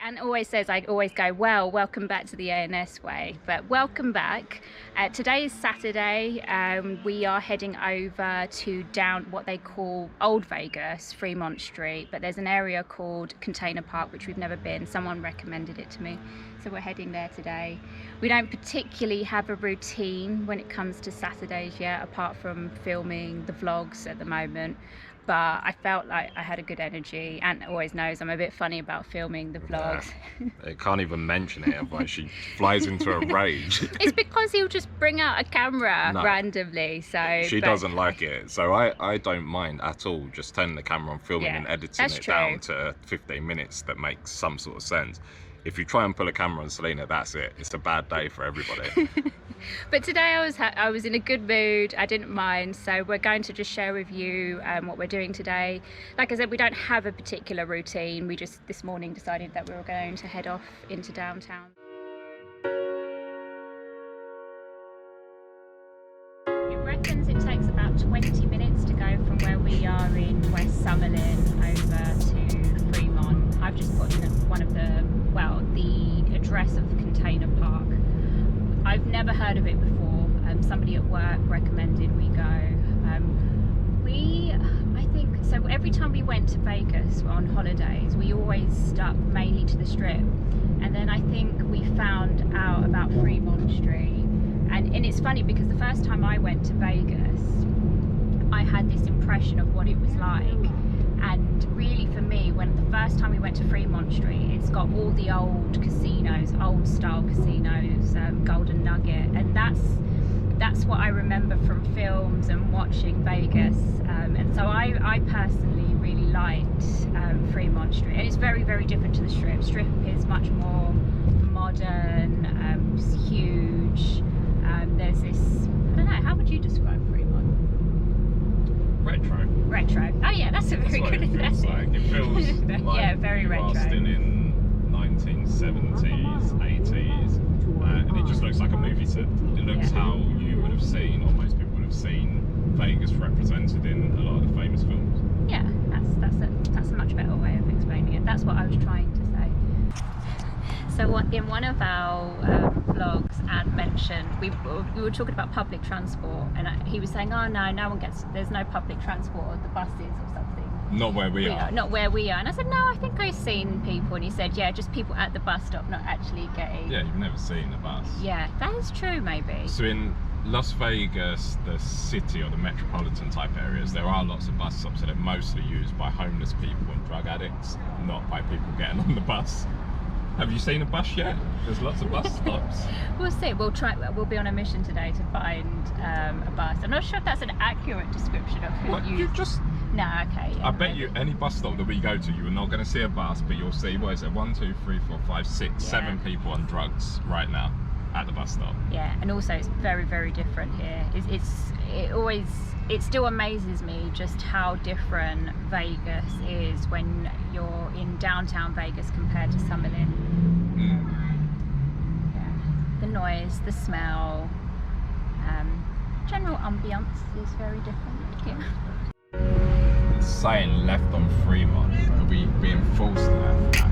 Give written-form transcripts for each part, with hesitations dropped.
Anne always says, I always go, well, welcome back to the ANS way, but welcome back. Today is Saturday. We are heading over to what they call Old Vegas, Fremont Street, but there's an area called Container Park, which we've never been. Someone recommended it to me, so we're heading there today. We don't particularly have a routine when it comes to Saturdays yet, apart from filming the vlogs at the moment. But I felt like I had a good energy. Ant always knows I'm a bit funny about filming the vlogs. Yeah. I can't even mention it, otherwise she flies into a rage. It's because he'll just bring out a camera randomly. So she doesn't like it, so I don't mind at all just turning the camera on, filming and editing it down to 15 minutes that makes some sort of sense. If you try and pull a camera on Selena, that's it. It's a bad day for everybody. But today I was in a good mood. I didn't mind. So we're going to just share with you what we're doing today. Like I said, we don't have a particular routine. We just this morning decided that we were going to head off into downtown. It reckons it takes about 20 minutes to go from where we are in West Summerlin over to Fremont. I've just put in one of the address of the Container Park. I've never heard of it before. Somebody at work recommended we go. I think, so every time we went to Vegas on holidays, we always stuck mainly to the Strip. And then I think we found out about Fremont Street. And it's funny because the first time I went to Vegas, I had this impression of what it was like. And really for me, when the first time we went to Fremont Street, it's got all the old casinos, old style casinos, Golden Nugget, and that's what I remember from films and watching Vegas. And so I personally really liked Fremont Street, and it's very, very different to the Strip. Strip is much more modern, it's huge. There's this, I don't know, how would you describe Fremont? Retro. Oh yeah, that's a very good assessment. It feels like yeah, very you retro. are still in 1970s, 80s, and it just looks like a movie set. It looks how you would have seen, or most people would have seen, Vegas represented in a lot of the famous films. Yeah, that's a much better way of explaining it. That's what I was trying to say. So in one of our vlogs, Anne mentioned we were talking about public transport, and he was saying, "Oh no one gets. There's no public transport, or the buses or something." Not where we are. Not where we are. And I said, "No, I think I've seen people." And he said, "Yeah, just people at the bus stop, not actually getting." Yeah, you've never seen a bus. Yeah, that is true, maybe. So in Las Vegas, the city or the metropolitan type areas, there are lots of bus stops that are mostly used by homeless people and drug addicts, not by people getting on the bus. Have you seen a bus yet? There's lots of bus stops. We'll see. We'll be on a mission today to find a bus. I'm not sure if that's an accurate description of who you just. No, okay. Yeah, I bet you any bus stop that we go to, you are not going to see a bus, but you'll see, what is it, 1, 2, 3, 4, 5, 6, 7 people on drugs right now at the bus stop. Yeah, and also it's very, very different here. It still amazes me just how different Vegas is when you're in downtown Vegas compared to Summerlin. Yeah. The noise, the smell, general ambience is very different here. It's saying left on Fremont. Are we being forced left?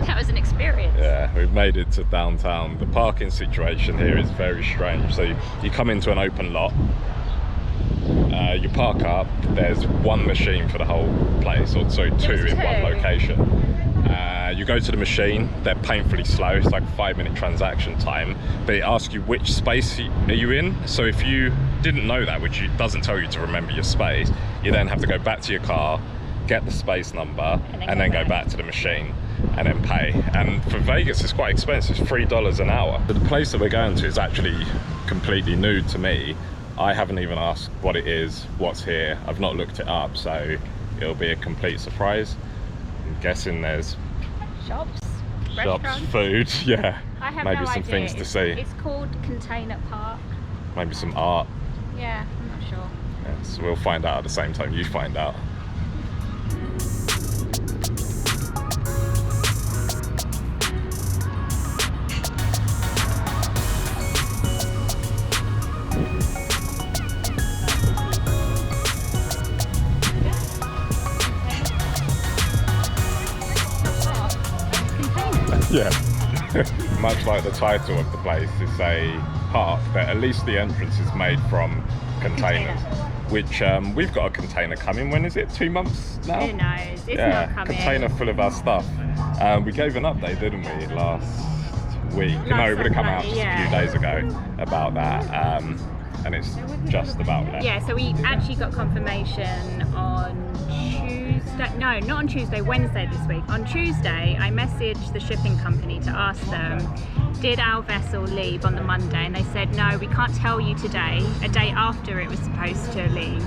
That was an experience. Yeah, we've made it to downtown. The parking situation here is very strange. So you come into an open lot, you park up, there's one machine for the whole place, or sorry, two in one location. You go to the machine, they're painfully slow, it's like a 5-minute transaction time, but it asks you which space are you in. So if you didn't know that, which it doesn't tell you to remember your space, you then have to go back to your car, get the space number, and then go back to the machine and then pay. And for Vegas it's quite expensive, it's $3 an hour. But the place that we're going to is actually completely new to me. I haven't even asked what it is, what's here. I've not looked it up, so it'll be a complete surprise. I'm guessing there's shops, food, yeah. I have maybe no some idea. things to see. It's called Container Park. Maybe some art. Yeah, I'm not sure. Yeah, so we'll find out at the same time you find out. Yeah. Much like the title of the place, it's a park, but at least the entrance is made from containers. Which we've got a container coming. When is it? 2 months now? Who knows? It's not coming. Container full of our stuff. We gave an update, didn't we, last week? No, it would have come out just a few days ago about that. And it's just about left. Yeah, so we actually got confirmation on Tuesday. No, not on Tuesday, Wednesday this week. On Tuesday, I messaged the shipping company to ask them, did our vessel leave on the Monday? And they said, no, we can't tell you today, a day after it was supposed to leave.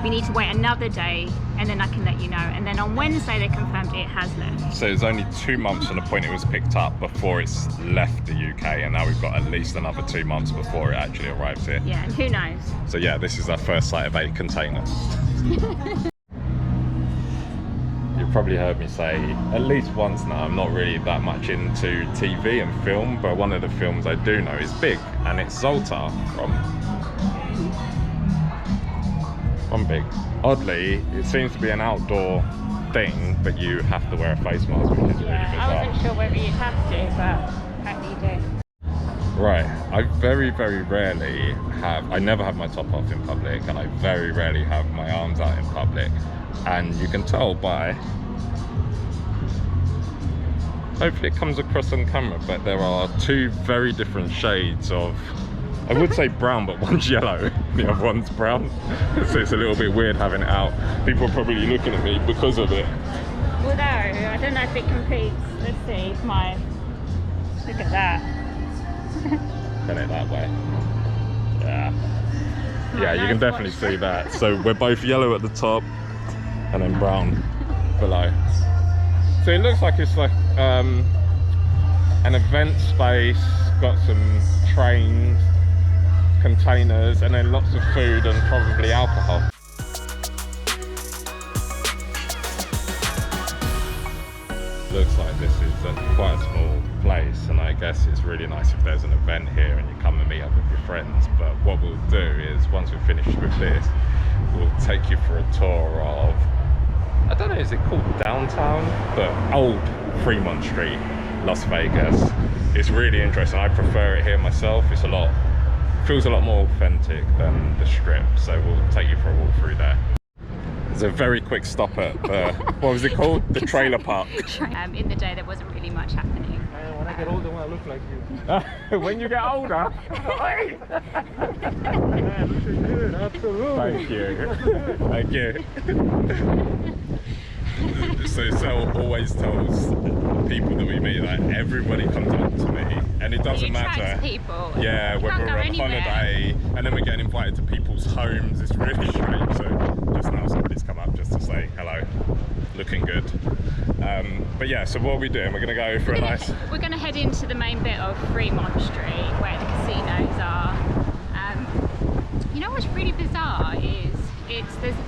We need to wait another day and then I can let you know. And then on Wednesday they confirmed it has left. So it's only 2 months from the point it was picked up before it's left the UK, and now we've got at least another 2 months before it actually arrives here. Yeah, and who knows? So yeah, this is our first sight of a container. You've probably heard me say at least once now, I'm not really that much into TV and film, but one of the films I do know is big, and it's Zoltar from Big. Oddly, it seems to be an outdoor thing, but you have to wear a face mask, which is really bizarre. I wasn't sure whether you'd have to, but apparently you do. Right, I very rarely have, I never have my top off in public, and I very rarely have my arms out in public. And you can tell by, hopefully it comes across on camera, but there are two very different shades of, I would say brown, but one's yellow, the other one's brown. So it's a little bit weird having it out. People are probably looking at me because of it. Although, I don't know if it competes. Let's see, look at that. Turn it that way. Yeah. Yeah, you can definitely see that. So we're both yellow at the top and then brown below. So it looks like it's like an event space, got some trains, containers, and then lots of food and probably alcohol. Looks like this is quite a small place, and I guess it's really nice if there's an event here and you come and meet up with your friends. But what we'll do is, once we're finished with this, we'll take you for a tour of, I don't know, is it called downtown? But old Fremont Street, Las Vegas. It's really interesting. I prefer it here myself. It's feels a lot more authentic than the Strip, so we'll take you for a walk through there. There's a very quick stop at the, what was it called? The trailer park. In the day there wasn't really much happening. When I get older, I look like you. When you get older? Yeah, looking good, absolutely. Thank you. Thank you. So Sel always tells people that we meet that everybody comes up to me, and it doesn't matter. People. Yeah, whether we're on holiday, and then we're getting invited to people's homes. It's really strange. So just now somebody's come up just to say hello, looking good. But yeah, so what are we doing? We're going to go for We're going to head into the main bit of Fremont Street where the casinos are. You know what's really bizarre is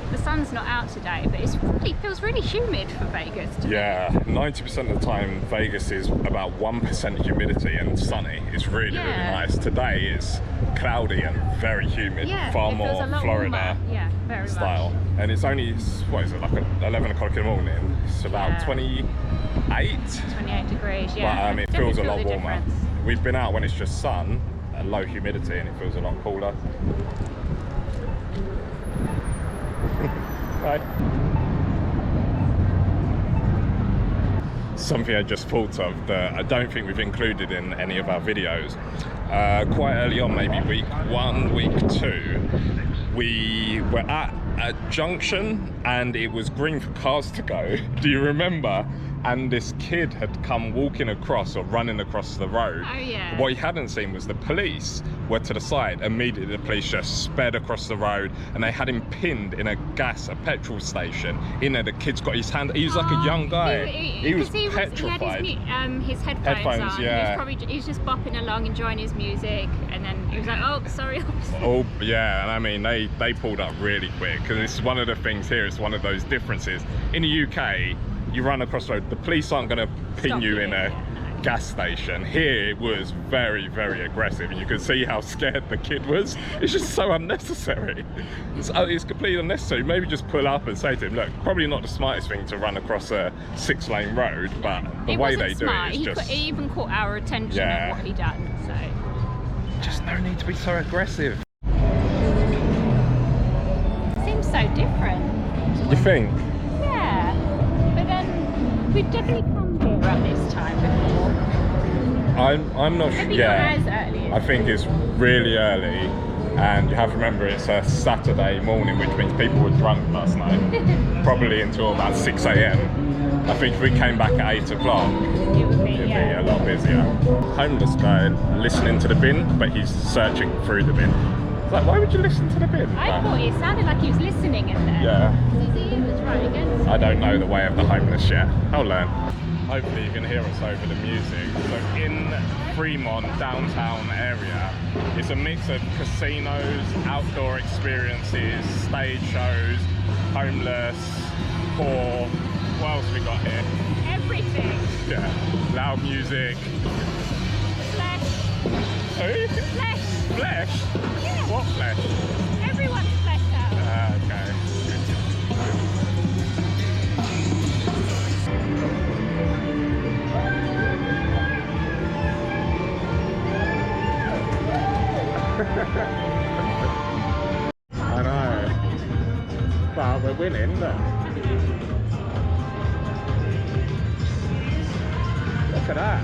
the sun's not out today, but it feels really humid for Vegas today. Yeah, 90% of the time Vegas is about 1% humidity and sunny. It's really nice. Today it's cloudy and very humid, far more Florida style. Much. And it's only, what is it, like 11 o'clock in the morning. It's about 28 degrees, yeah. But it feels a lot warmer. We've been out when it's just sun and low humidity, and it feels a lot cooler. Bye. Something I just thought of that I don't think we've included in any of our videos. Quite early on, maybe week 1, week 2, we were at a junction and it was green for cars to go. Do you remember? And this kid had come walking across or running across the road. Oh yeah. What he hadn't seen was the police were to the side. Immediately the police just sped across the road and they had him pinned in a petrol station. In there, the kid's got his hand, he was like a young guy. He was petrified. He had his headphones on. Yeah. He was just bopping along, enjoying his music, and then he was like, oh, sorry, officer. Oh yeah, and I mean, they pulled up really quick, because it's one of the things here, it's one of those differences. In the UK, you run across the road, the police aren't going to pin you in a gas station. Here it was very, very aggressive, and you could see how scared the kid was. It's just so unnecessary. It's completely unnecessary. Maybe just pull up and say to him, look, probably not the smartest thing to run across a 6-lane road, but the way they do it is just... He even caught our attention at what he done, so... Just no need to be so aggressive. Seems so different. You think? Yeah, but then we've definitely come here at this time before. I'm not sure. Maybe Yeah, not as early. I think it's really early, and you have to remember it's a Saturday morning, which means people were drunk last night, probably until about 6 a.m. I think if we came back at 8 o'clock, it'd be a lot busier. Homeless guy listening to the bin, but he's searching through the bin. It's like, why would you listen to the bin? I thought it sounded like he was listening in there. Yeah. His ear was right against I don't know the way of the homeless yet. I'll learn. Hopefully you can hear us over the music. So in Fremont downtown area, it's a mix of casinos, outdoor experiences, stage shows, homeless, poor. What else have we got here? everything. Yeah. Loud music. Flesh. Who? Flesh. Flesh? Yeah. What flesh? Everyone's fleshed out. Okay. I know. But we're winning, look. Look at that.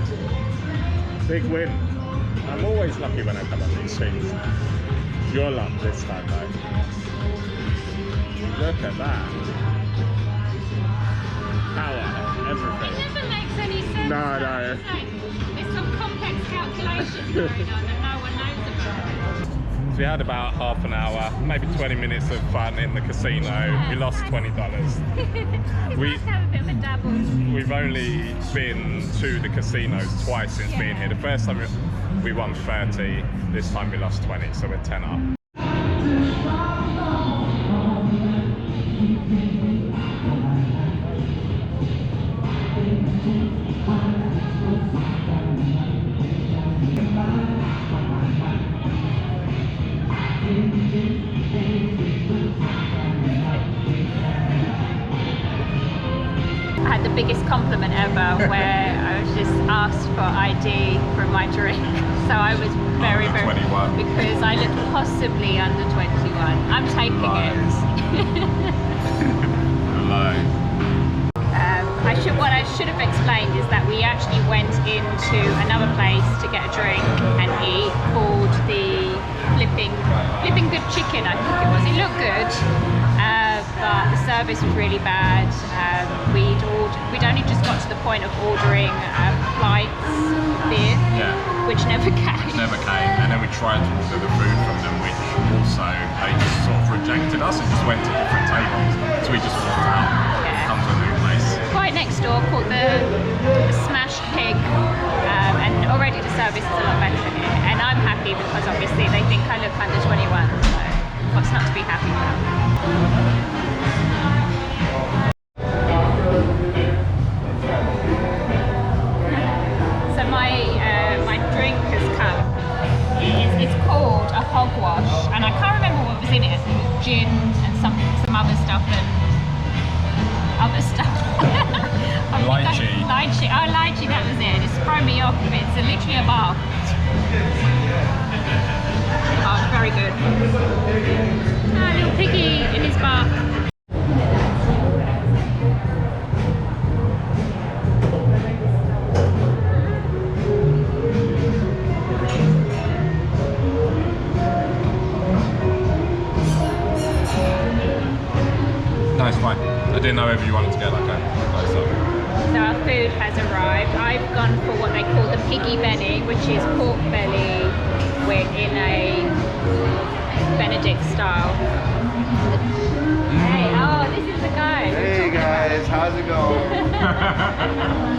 Big win. I'm always lucky when I come on these things. Your luck this time, though. Look at that. Power, everything. It never makes any sense. No. It's like, there's some complex calculations going on that no one knows about. So we had about half an hour, maybe 20 minutes of fun in the casino. Yeah, we lost $20. We have a bit of a dabble. We've only been to the casinos twice since being here. The first time we won 30, this time we lost 20, so we're 10 up. I had the biggest compliment ever where I was just asked for ID for my drink. So I was very, Under 21. because I looked possibly under 21. I'm taking Lies. it. Hello. What I should have explained is that we actually went into another place to get a drink and eat called the Flipping Good Chicken, I think it was. It looked good, but the service was really bad. We'd only just got to the point of ordering flights beer, which never came. Never came, and then we tried to order the food from them, which also they just sort of rejected us and just went to different tables. So we just walked out. Come to a new place. Quite next door, called the Smashed Pig, and already the service is a lot better here. And I'm happy because obviously they think I look under 21, so what's not to be happy about? So my drink has come. It's called a hogwash, and I can't remember what was in it. It was gin and some other stuff and other stuff. Lychee. Lychee. Oh, lychee, that was it. It's thrown me off a bit. It's literally a bar. Oh, it's very good. Ah, little piggy in his bar. No, it's fine. I didn't know if you wanted to get like a close up. So our food has arrived. I've gone for what they call the piggy belly, which is pork belly in a Benedict style. Hey, oh, this is the guy. Hey guys, how's it going?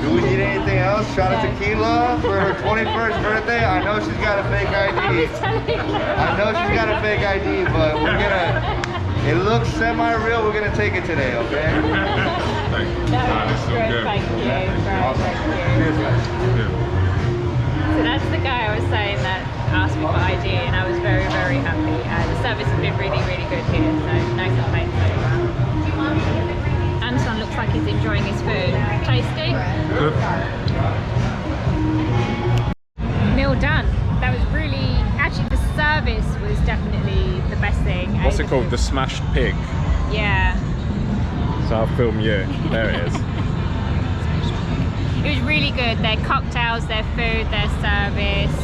Do we need anything else? Shot of tequila for her 21st birthday? I know she's got a fake ID. I was telling you. I know she's got a fake ID, but we're gonna, it looks semi-real, we're gonna take it today, okay? Thank you. No, this is all great, good. thank you. Great, Awesome. thank you. Cheers, guys. Yeah. So that's the guy I was saying that asked me for ID, and I was very, very happy. The service has been really, really good here, so no complaints so far. Anton looks like he's enjoying his food. Tasty? Good. Meal done. That was really, actually the service was definitely the best thing. What's it called? The smashed pig. Yeah. So I'll film you. There it is. It was really good. Their cocktails, their food, their service,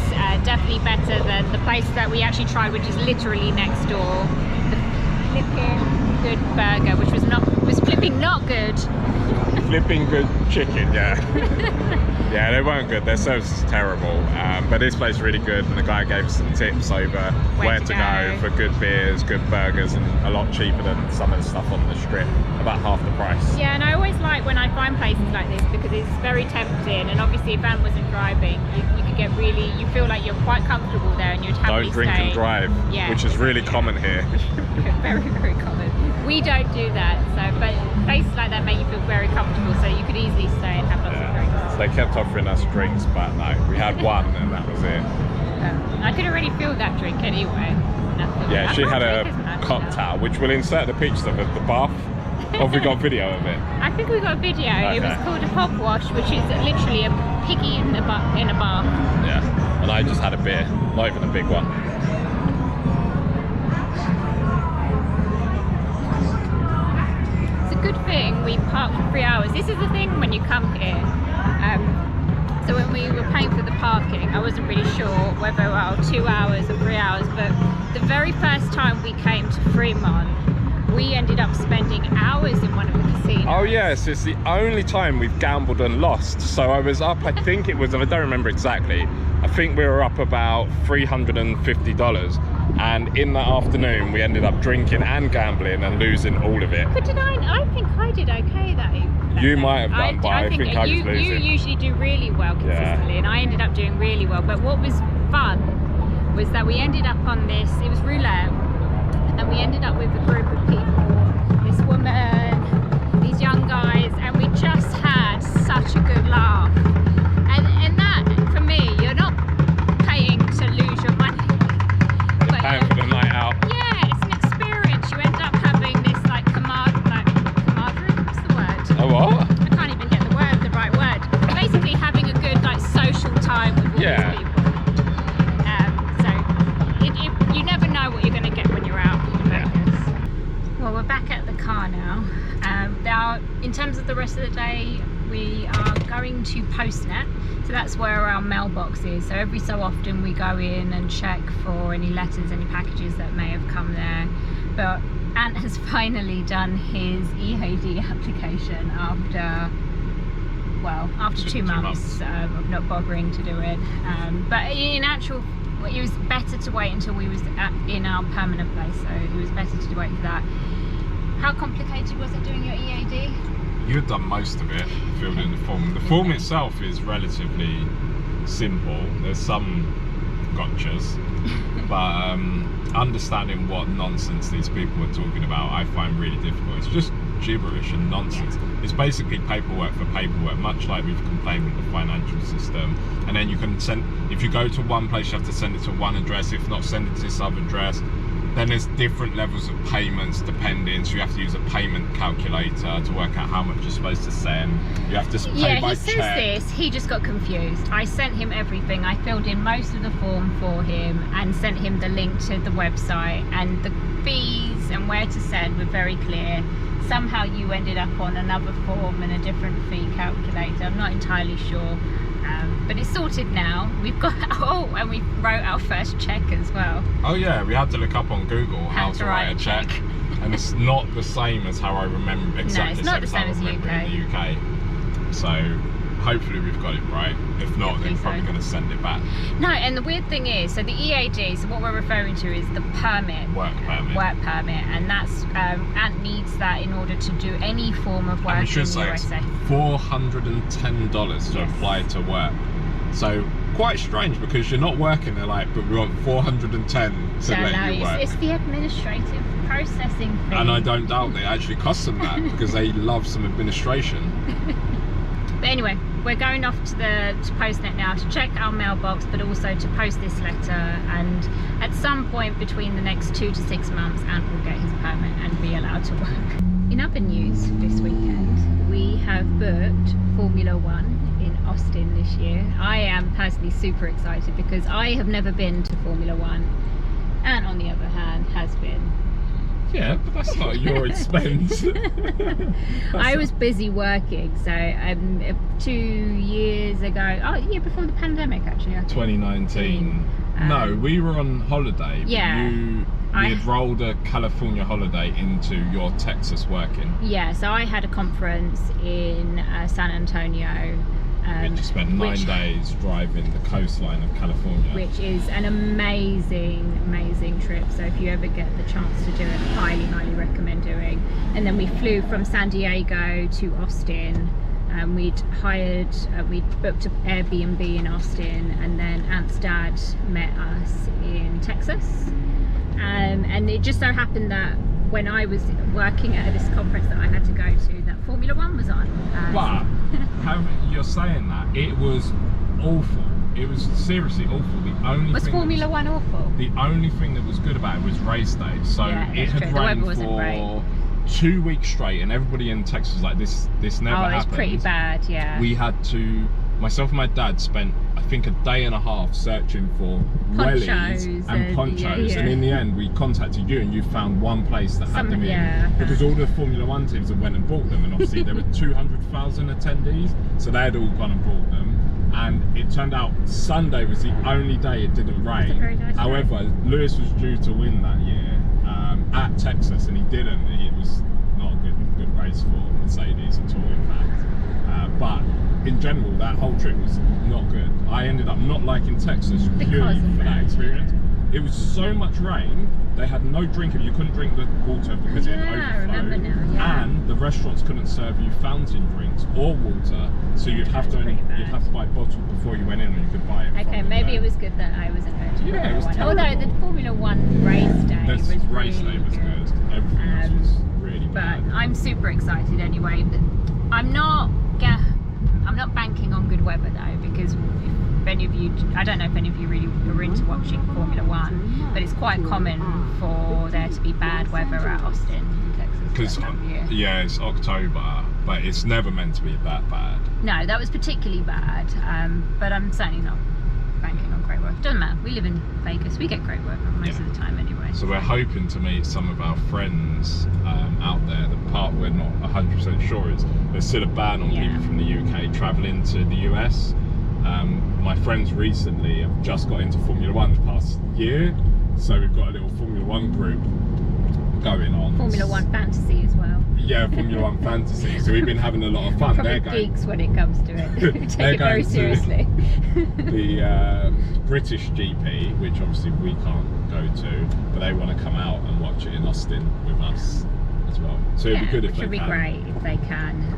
definitely better than the place that we actually tried, which is literally next door. The flipping good burger, which was flipping not good. Flipping good chicken, yeah. Yeah, they weren't good. Their service is terrible. But this place is really good, and the guy gave us some tips over where to go for good beers, good burgers, and a lot cheaper than some of the stuff on the strip. About half the price. Yeah, and I always like when I find places like this because it's very tempting, and obviously if Van wasn't driving, you could get really, you feel like you're quite comfortable there and you'd happily Don't drink stay. and drive, Yeah, which is really common here. Very, very common. We don't do that, so but places like that make you feel very comfortable, so you could easily stay and have lots of drinks. So they kept offering us drinks, but no, we had one and that was it. I could already feel that drink anyway. Nothing. Yeah, I she can't had drink a as much cocktail, which we'll insert the pictures of at the bath. Or have we got video of it? I think we got a video. It was Okay. called a hog wash, which is literally a piggy in a bath. Yeah, and I just had a beer, not even a big one. It's a good thing we parked for 3 hours. This is the thing when you come here. So when we were paying for the parking, I wasn't really sure whether 2 hours or 3 hours, but the very first time we came to Fremont, we ended up spending hours in one of the casinos. Oh yes, it's the only time we've gambled and lost. So I was up, I think it was, I don't remember exactly, I think we were up about $350, and in that afternoon we ended up drinking and gambling and losing all of it. But did I think I did okay that evening. You might have done, but I think I was you losing. You usually do really well consistently, and I ended up doing really well. But what was fun was that we ended up on this, it was roulette, and we ended up with a group of people, this woman, these young guys, and we just had such a good laugh. And that, for me, you're not paying to lose your money. You're paying for the night out. Yeah, it's an experience. You end up having this like camaraderie, what's the word? Oh what? I can't even get the right word. Basically having a good like social time with all Yeah. these people. So you never know what you're going to get when you're out in Vegas. Well, we're back at the car now. Now, in terms of the rest of the day, we are going to Postnet. So that's where our mailbox is. So every so often we go in and check for any letters, any packages that may have come there. But Ant has finally done his EAD application after 2 months of not bothering to do it. But in actual, it was better to wait until we was in our permanent place. So it was better to wait for that. How complicated was it doing your EAD? You've done most of it, filled in the form. The form itself is relatively simple. There's some gotchas, but understanding what nonsense these people are talking about, I find really difficult. It's just gibberish and nonsense. Yeah. It's basically paperwork for paperwork, much like we've complained with the financial system. And then you can send, if you go to one place, you have to send it to one address. If not, send it to this other address. Then there's different levels of payments depending, so you have to use a payment calculator to work out how much you're supposed to send. You have to pay by check. Yeah, he says this, he just got confused. I sent him everything. I filled in most of the form for him and sent him the link to the website, and the fees and where to send were very clear. Somehow you ended up on another form and a different fee calculator. I'm not entirely sure. But it's sorted now. We've got, and we wrote our first check as well. Oh yeah, we had to look up on Google how to write a check. And it's not the same as how I remember exactly. No, it's not the same as the UK. In the UK. So hopefully we've got it right. If not, then probably going to send it back. No, and the weird thing is, so the EAD, so what we're referring to is the permit. Work permit. Work permit, and that's, Ant needs that in order to do any form of work in the USA. It's $410 to apply to work. So quite strange because you're not working. They're like, but we want $410 to let you work. It's the administrative processing fee. And I don't doubt it actually costs them that because they love some administration. But anyway, we're going off to Postnet now to check our mailbox, but also to post this letter, and at some point between the next 2 to 6 months, Ant will get his permit and be allowed to work. In other news this weekend, we have booked Formula 1 in Austin this year. I am personally super excited because I have never been to Formula 1. Ant, on the other hand, has been. Yeah, but that's not your expense. I was busy working, so 2 years ago, year before the pandemic actually, I think. 2019. No, we were on holiday. But yeah. You had rolled a California holiday into your Texas working. Yeah, so I had a conference in San Antonio. You spent 9 days driving the coastline of California, which is an amazing trip. So if you ever get the chance to do it, highly recommend doing. And then we flew from San Diego to Austin. We'd booked an Airbnb in Austin, and then Ant's dad met us in Texas. And it just so happened that when I was working at this conference that I had to go to, that Formula 1 was on. But you're saying that it was awful. It was seriously awful. The only was thing Formula 1 awful? The only thing that was good about it was race day. So yeah, it had rained for 2 weeks straight, and everybody in Texas was like, this never happened. Oh, it's pretty bad, yeah. We had to, myself and my dad spent, I think, a day and a half searching for wellies and ponchos, and in the end we contacted you and you found one place that had them in, because all the Formula 1 teams had went and bought them, and obviously there were 200,000 attendees, so they had all gone and bought them. And it turned out Sunday was the only day it didn't rain. Nice however, day. Lewis was due to win that year at Texas, and he didn't. It was not a good race for Mercedes at all, in fact. But in general, that whole trip was not good. I ended up not liking Texas purely for that experience. It was so much rain, they had no drink. You couldn't drink the water because it overflowed. I remember now, yeah. And the restaurants couldn't serve you fountain drinks or water, so you'd have to buy bottled before you went in, and you could buy it. Okay, maybe it was good that I wasn't going to Yeah, it was terrible. Although the Formula 1 race day was really good. Everything else was really bad. But I'm super excited anyway. I'm not banking on good weather though, because if any of you, I don't know if any of you really are into watching Formula 1, but it's quite common for there to be bad weather at Austin, Texas. Because yeah, it's October, but it's never meant to be that bad. No, that was particularly bad, but I'm certainly not banking on great weather. Doesn't matter, we live in Vegas, we get great weather most of the time anyway. So we're hoping to meet some of our friends out there. The part we're not 100% sure is there's still a ban on people from the UK travelling to the US. My friends recently have just got into Formula 1 the past year, so we've got a little Formula 1 group going on. Formula 1 fantasy as well. Yeah, Formula 1 fantasy. So we've been having a lot of fun. Probably geeks when it comes to it. Take it very seriously. The British GP, which obviously we can't go to, but they want to come out and watch it in Austin with us as well. So it'd be good if they can. It would be great if they can.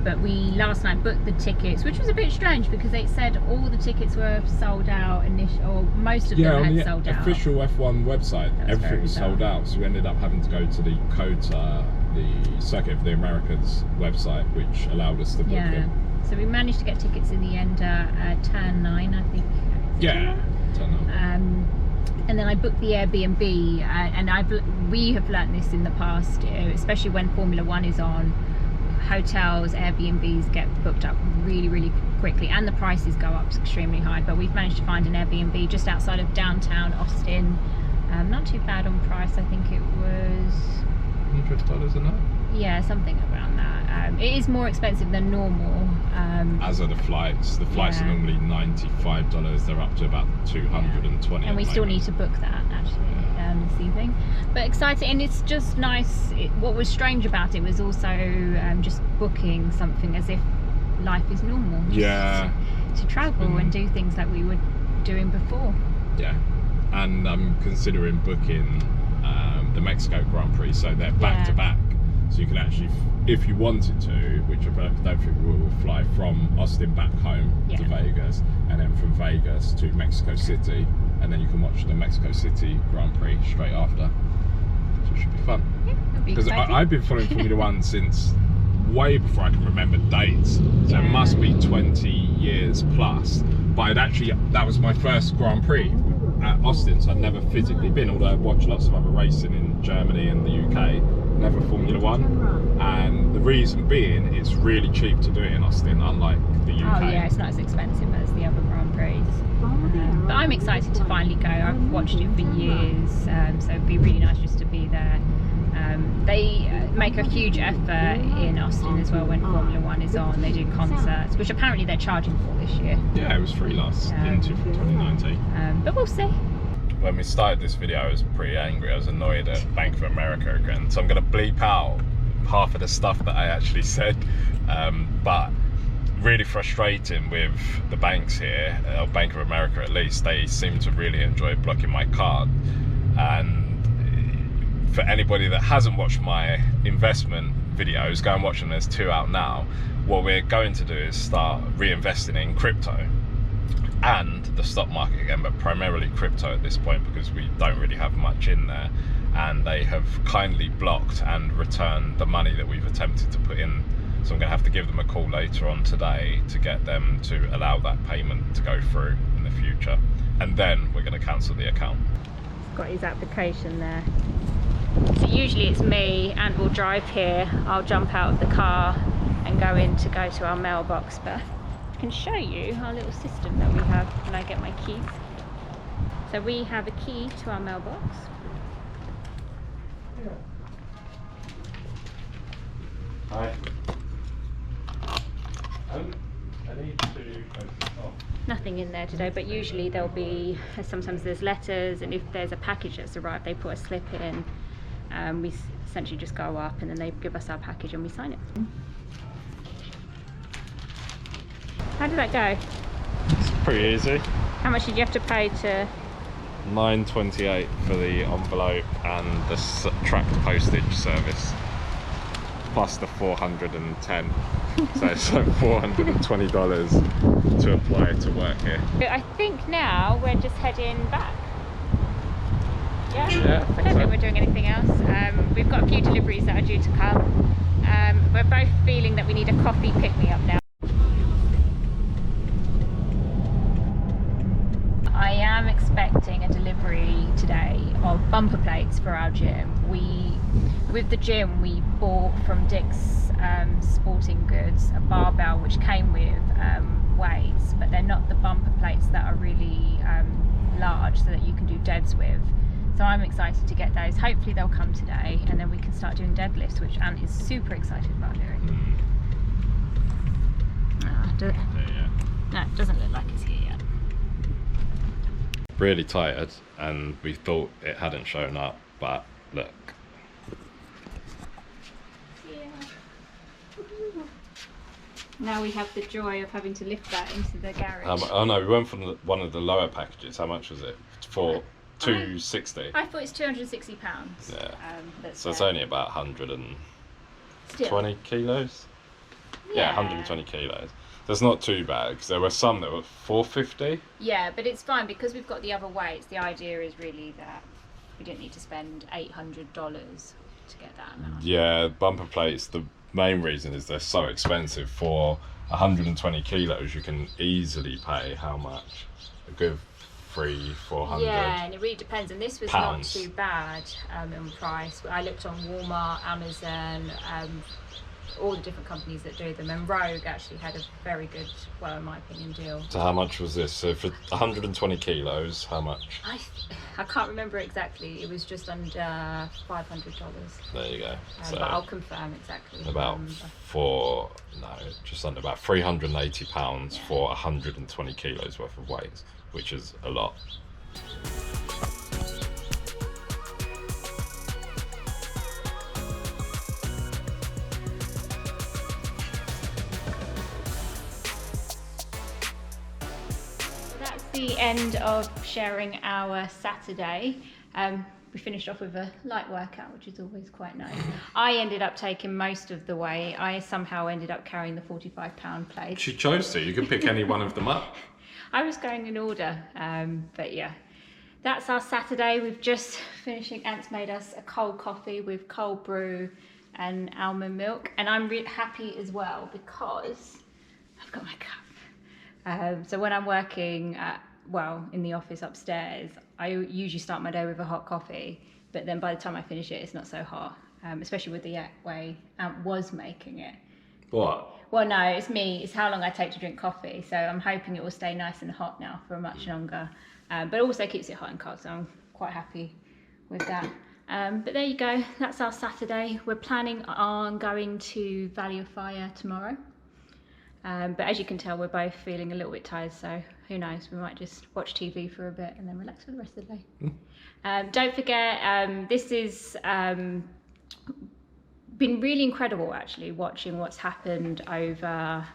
But we last night booked the tickets, which was a bit strange because they said all the tickets were sold out, or most of them had sold out. Yeah, on the official F1 website, everything was sold out. So we ended up having to go to the COTA, the Circuit of the Americas website, which allowed us to book them. So we managed to get tickets in the end at Turn 9, I think. Yeah, Turn 9. And then I booked the Airbnb, and we have learnt this in the past, especially when Formula 1 is on. Hotels, Airbnbs get booked up really quickly, and the prices go up extremely high. But we've managed to find an Airbnb just outside of downtown Austin. Not too bad on price. I think it was $100 a night. Yeah, something around that. It is more expensive than normal. As are the flights. The flights are normally $95. They're up to about $220. And we still need to book that actually this evening. But exciting, and it's just nice. What was strange about it was also just booking something as if life is normal. To travel and do things like we were doing before. Yeah, and I'm considering booking the Mexico Grand Prix, so they're back to back. So you can actually, if you wanted to, which I don't think we will, fly from Austin back home to Vegas, and then from Vegas to Mexico City, and then you can watch the Mexico City Grand Prix straight after. So it should be fun. Yeah, that'd be Because exciting. I've been following Formula One since way before I can remember dates. So it must be 20 years plus. But that was my first Grand Prix at Austin, so I'd never physically been, although I've watched lots of other racing in Germany and the UK, never Formula One. And the reason being, it's really cheap to do it in Austin, unlike the UK. Oh yeah, it's not as expensive as the other Grand Prix. But I'm excited to finally go. I've watched it for years, so it'd be really nice just to be there. They make a huge effort in Austin as well when Formula One is on. They do concerts, which apparently they're charging for this year. Yeah, it was free into 2019. But we'll see. When we started this video, I was pretty angry. I was annoyed at Bank of America again. So I'm going to bleep out half of the stuff that I actually said. But really frustrating with the banks here, Bank of America at least, they seem to really enjoy blocking my card. And for anybody that hasn't watched my investment videos, go and watch them. There's 2 out now. What we're going to do is start reinvesting in crypto and the stock market again, but primarily crypto at this point because we don't really have much in there. And they have kindly blocked and returned the money that we've attempted to put in. So I'm going to have to give them a call later on today to get them to allow that payment to go through in the future. And then we're going to cancel the account. He's got his application there. So usually it's me, and we'll drive here. I'll jump out of the car and go to our mailbox, but I can show you our little system that we have when I get my keys. So we have a key to our mailbox. Hi. I need to open it up. Nothing in there today, but usually there'll be, sometimes there's letters, and if there's a package that's arrived, they put a slip in. We essentially just go up and then they give us our package and we sign it. How did that go? It's pretty easy. How much did you have to pay to... $9.28 for the envelope and the tracked postage service, plus the $410. So it's like $420 to apply to work here. I think now we're just heading back. Yeah, Yeah, I don't think we're doing anything else. We've got a few deliveries that are due to come. We're both feeling that we need a coffee pick-me-up now. I am expecting a delivery today of bumper plates for our gym. With the gym, we bought from Dick's Sporting Goods a barbell which came with weights, but they're not the bumper plates that are really large so that you can do deads with. So I'm excited to get those. Hopefully they'll come today and then we can start doing deadlifts, which Ant is super excited about doing. No, it doesn't look like it's here yet. Really tired, and we thought it hadn't shown up, but look. Now we have the joy of having to lift that into the garage. Oh no, we went for one of the lower packages. How much was it? For $260. I thought it's £260. Yeah. That's So it's only about 120 still. kilos. Yeah, 120 kilos. That's not too bad because there were some that were $450. Yeah, but it's fine because we've got the other weights. The idea is really that we don't need to spend $800 to get that amount. Yeah, bumper plates. The main reason is they're so expensive. For 120 kilos, you can easily pay how much? A good $300-400. Yeah, and it really depends. And this was pounds. not too bad in price. I looked on Walmart, Amazon, all the different companies that do them, and Rogue actually had a very good, well, in my opinion, deal. So how much was this? So for 120 kilos, how much? I can't remember exactly. It was just under $500. There you go. So but I'll confirm exactly. Just under about £380 for 120 kilos worth of weight, which is a lot. The end of sharing our Saturday. We finished off with a light workout, which is always quite nice. I ended up taking most of the weight. I somehow ended up carrying the 45-pound plate. She chose to. You could pick any one of them up. I was going in order, but yeah. that's our Saturday. We've just finishing. Ant's made us a cold coffee with cold brew and almond milk, and I'm really happy as well because I've got my cup. So when I'm working in the office upstairs, I usually start my day with a hot coffee, but then by the time I finish it, it's not so hot, especially with the way Ant was making it. What? Well, no, it's me. It's how long I take to drink coffee. So I'm hoping it will stay nice and hot now for much longer. But also keeps it hot and cold, so I'm quite happy with that. But there you go. That's our Saturday. We're planning on going to Valley of Fire tomorrow. But as you can tell, we're both feeling a little bit tired, so who knows? We might just watch TV for a bit and then relax for the rest of the day. Don't forget, this is... been really incredible actually watching what's happened over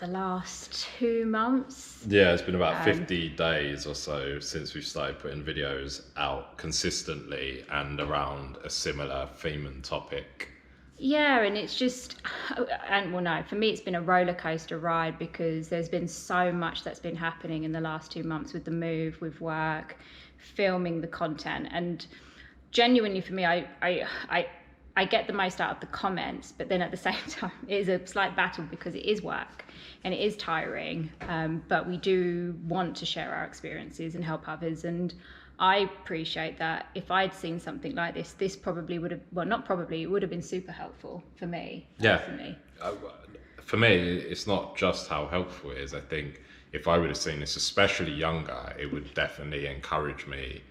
the last 2 months. Yeah, it's been about 50 days or so since we started putting videos out consistently and around a similar theme and topic. Yeah, and it's just, and well, no, for me it's been a roller coaster ride because there's been so much that's been happening in the last 2 months with the move, with work, filming the content, and genuinely for me, I get the most out of the comments, but then at the same time, it is a slight battle because it is work and it is tiring. But we do want to share our experiences and help others. And I appreciate that if I'd seen something like this probably would have, well, not probably, it would have been super helpful for me. Yeah. Personally. For me, it's not just how helpful it is. I think if I would have seen this, especially younger, it would definitely encourage me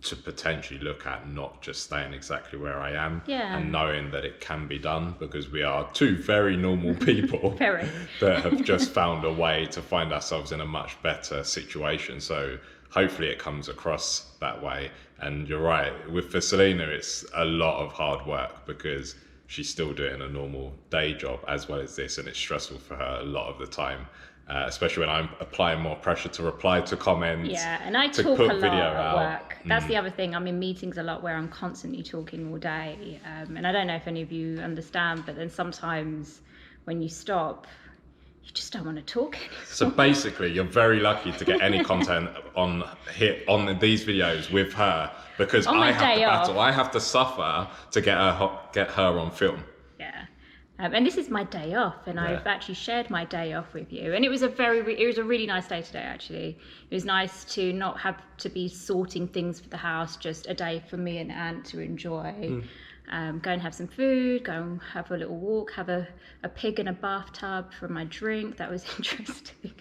to potentially look at not just staying exactly where I am, and knowing that it can be done, because we are two very normal people that have just found a way to find ourselves in a much better situation. So hopefully it comes across that way. And you're right, for Selena, it's a lot of hard work because she's still doing a normal day job as well as this, and it's stressful for her a lot of the time. Especially when I'm applying more pressure to reply to comments. Yeah, and I talk a lot at work. That's the other thing. I'm in meetings a lot where I'm constantly talking all day. And I don't know if any of you understand, but then sometimes when you stop, you just don't want to talk anymore. So basically, you're very lucky to get any content on these videos with her, because I have to battle. I have to suffer to get her on film. Yeah. And this is my day off, and I've actually shared my day off with you. And it was a really nice day today, actually. It was nice to not have to be sorting things for the house, just a day for me and Ant to enjoy. Go and have some food, go and have a little walk, have a pig in a bathtub for my drink. That was interesting.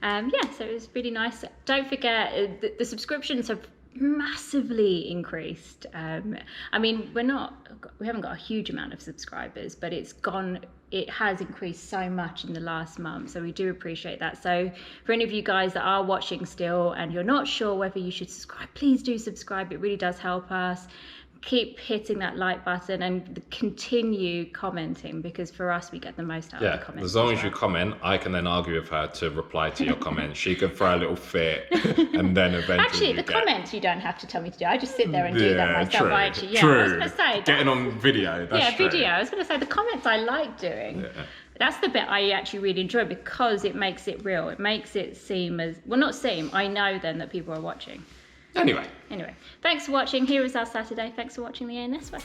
So it was really nice. Don't forget, the subscriptions have massively increased. I mean, we haven't got a huge amount of subscribers, but it has increased so much in the last month, so we do appreciate that. So for any of you guys that are watching still and you're not sure whether you should subscribe, please do subscribe. It really does help us. Keep hitting that like button and continue commenting, because for us we get the most out of the comments. As long as you comment, I can then argue with her to reply to your comments. She can throw a little fit, and then eventually actually the comments you don't have to tell me to do. I just sit there and do that myself. True, I was going to say getting on video. That's video. I was going to say the comments I like doing. That's the bit I actually really enjoy, because it makes it real. It makes it seem I know then that people are watching. Anyway, thanks for watching. Here is our Saturday. Thanks for watching the ANS Way.